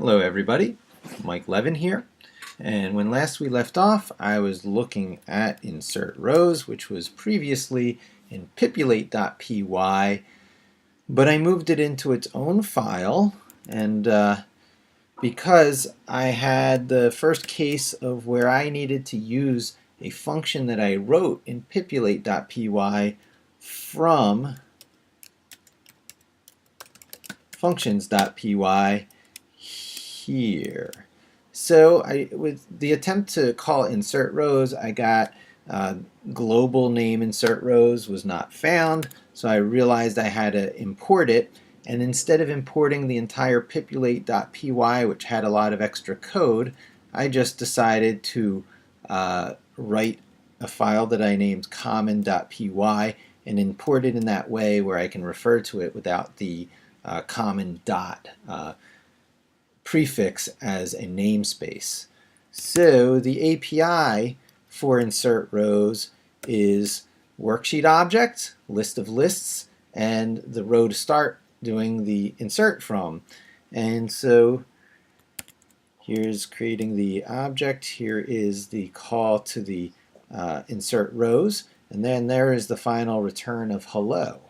Hello everybody, Mike Levin here, and when last we left off I was looking at insert rows, which was previously in Pipulate.py, but I moved it into its own file, and because I had the first case of where I needed to use a function that I wrote in Pipulate.py from functions.py here. So with the attempt to call insert rows, I got global name insert rows was not found, so I realized I had to import it, and instead of importing the entire Pipulate.py, which had a lot of extra code, I just decided to write a file that I named common.py and import it in that way where I can refer to it without the common dot prefix as a namespace. So the API for insert rows is worksheet object, list of lists, and the row to start doing the insert from. And so here's creating the object, here is the call to the insert rows, and then there is the final return of hello.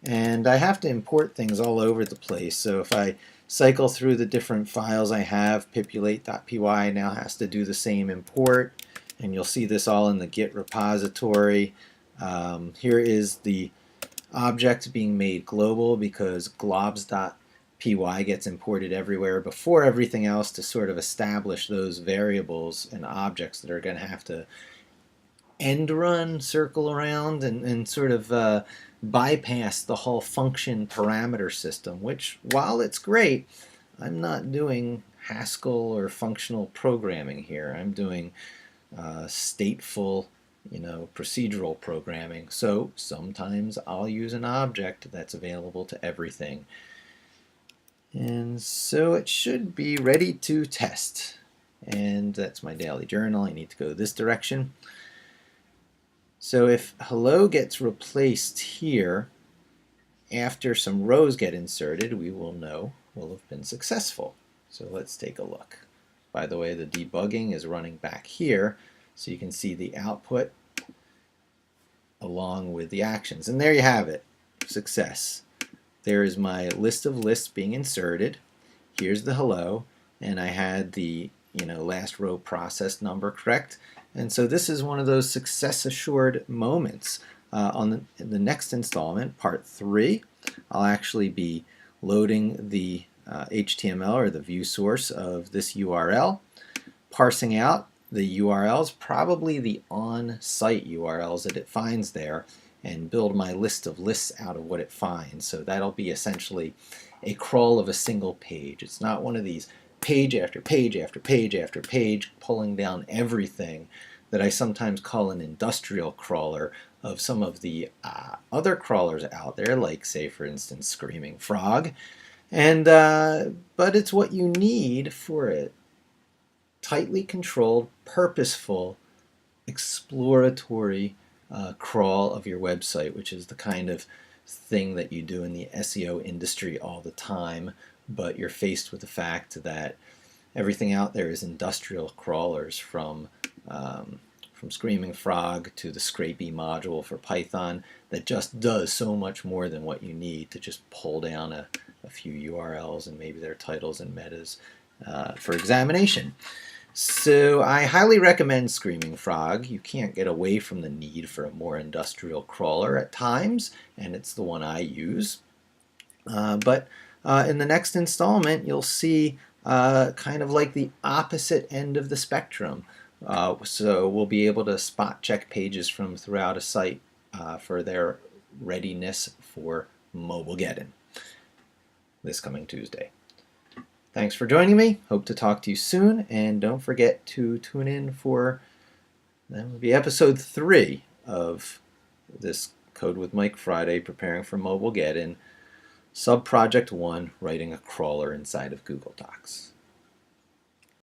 And I have to import things all over the place, so if I cycle through the different files I have, Pipulate.py now has to do the same import, and you'll see this all in the Git repository. Here is the object being made global because globs.py gets imported everywhere before everything else to sort of establish those variables and objects that are going to have to end run, circle around, and sort of bypass the whole function parameter system, which, while it's great, I'm not doing Haskell or functional programming here. I'm doing stateful, procedural programming. So sometimes I'll use an object that's available to everything. And so it should be ready to test. And that's my daily journal. I need to go this direction. So if hello gets replaced here after some rows get inserted, we will know we'll have been successful. So let's take a look. By the way, the debugging is running back here, so you can see the output along with the actions. And there you have it, success. There is my list of lists being inserted. Here's the hello, and I had the last row process number correct. And so this is one of those success assured moments. On the next installment, part 3, I'll actually be loading the HTML or the view source of this URL, parsing out the URLs, probably the on-site URLs that it finds there, and build my list of lists out of what it finds. So that'll be essentially a crawl of a single page. It's not one of these page after page after page after page pulling down everything that I sometimes call an industrial crawler of some of the other crawlers out there, like, say, for instance, Screaming Frog. And but it's what you need for a tightly controlled, purposeful, exploratory crawl of your website, which is the kind of thing that you do in the SEO industry all the time, but you're faced with the fact that everything out there is industrial crawlers, from Screaming Frog to the Scrapey module for Python, that just does so much more than what you need to just pull down a few URLs and maybe their titles and metas for examination. So I highly recommend Screaming Frog. You can't get away from the need for a more industrial crawler at times, and it's the one I use. But in the next installment, you'll see kind of like the opposite end of the spectrum. So we'll be able to spot check pages from throughout a site for their readiness for Mobilegeddon this coming Tuesday. Thanks for joining me. Hope to talk to you soon, and don't forget to tune in for that will be episode 3 of this Code with Mike Friday, preparing for Mobilegeddon, sub-project 1, writing a crawler inside of Google Docs.